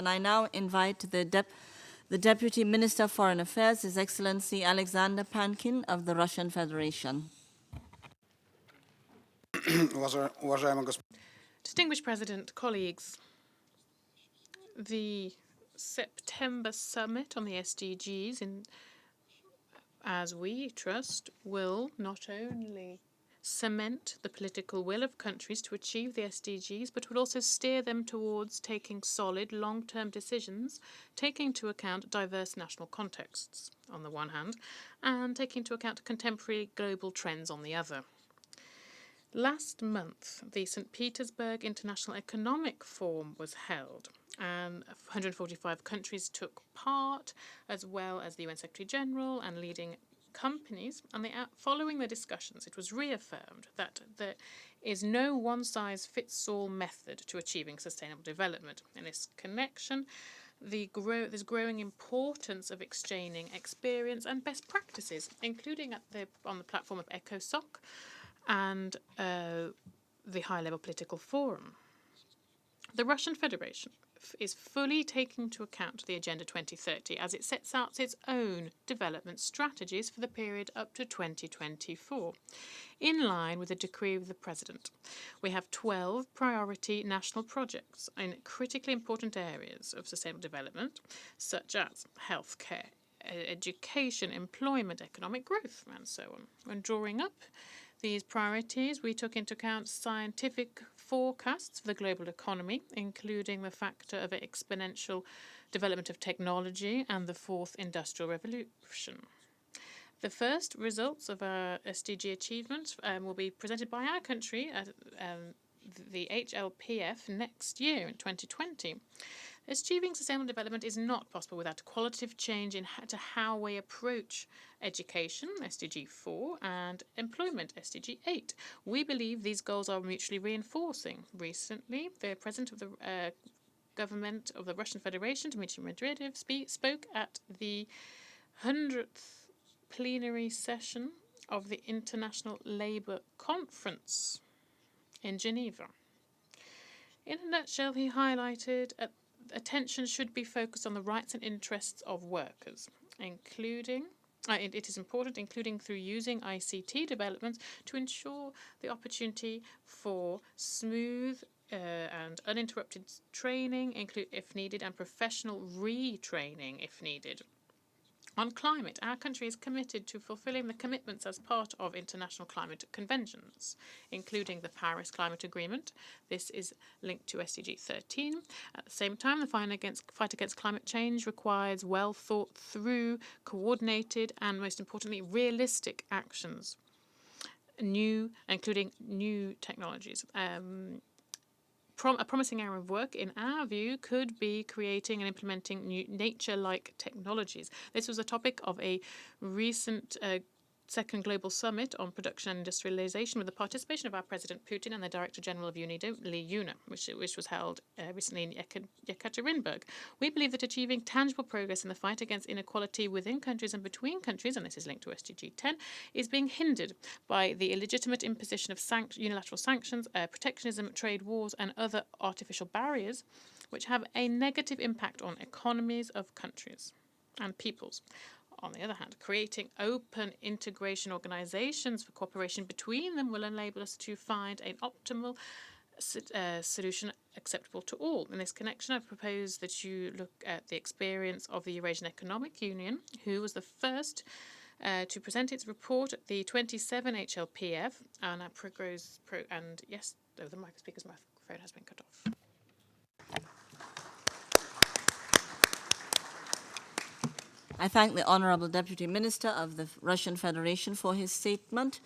And I now invite the Deputy Minister of Foreign Affairs, His Excellency Alexander Pankin of the Russian Federation. Distinguished President, colleagues, the September summit on the SDGs, as we trust, will not only cement the political will of countries to achieve the SDGs, but will also steer them towards taking solid, long-term decisions, taking into account diverse national contexts on the one hand, and taking into account contemporary global trends on the other. Last month, the St. Petersburg International Economic Forum was held, and 145 countries took part, as well as the UN Secretary General and leading companies. And following the discussions, it was reaffirmed that there is no one-size-fits-all method to achieving sustainable development. In this connection, there's growing importance of exchanging experience and best practices, including on the platform of ECOSOC and the high-level political forum. The Russian Federation is fully taking into account the Agenda 2030 as it sets out its own development strategies for the period up to 2024, in line with the decree of the President. We have 12 priority national projects in critically important areas of sustainable development, such as healthcare, education, employment, economic growth, and so on. When drawing up these priorities, we took into account scientific forecasts for the global economy, including the factor of exponential development of technology and the fourth industrial revolution. The first results of our SDG achievements will be presented by our country at the HLPF next year in 2020. Achieving sustainable development is not possible without a qualitative change to how we approach education, SDG 4, and employment, SDG 8. We believe these goals are mutually reinforcing. Recently, the President of the government of the Russian Federation, Dmitry Medvedev, spoke at the 100th plenary session of the International Labour Conference in Geneva. In a nutshell, he highlighted attention should be focused on the rights and interests of workers, including it is important, including through using ICT developments to ensure the opportunity for smooth and uninterrupted training, if needed, and professional retraining if needed. On climate, our country is committed to fulfilling the commitments as part of international climate conventions, including the Paris Climate Agreement. This is linked to SDG 13. At the same time, the fight against climate change requires well thought through, coordinated, and most importantly, realistic actions, including new technologies. A promising area of work, in our view, could be creating and implementing new nature-like technologies. This was a topic of a recent second global summit on production and industrialization with the participation of our President Putin and the Director General of UNIDO, Lee Yuna, which was held recently in Yekaterinburg. We believe that achieving tangible progress in the fight against inequality within countries and between countries, and this is linked to SDG 10, is being hindered by the illegitimate imposition of unilateral sanctions, protectionism, trade wars, and other artificial barriers, which have a negative impact on economies of countries and peoples. On the other hand, creating open integration organizations for cooperation between them will enable us to find an optimal solution acceptable to all. In this connection, I propose that you look at the experience of the Eurasian Economic Union, who was the first to present its report at the 27 HLPF. And yes, the speaker's microphone has been cut off. I thank the Honourable Deputy Minister of the Russian Federation for his statement.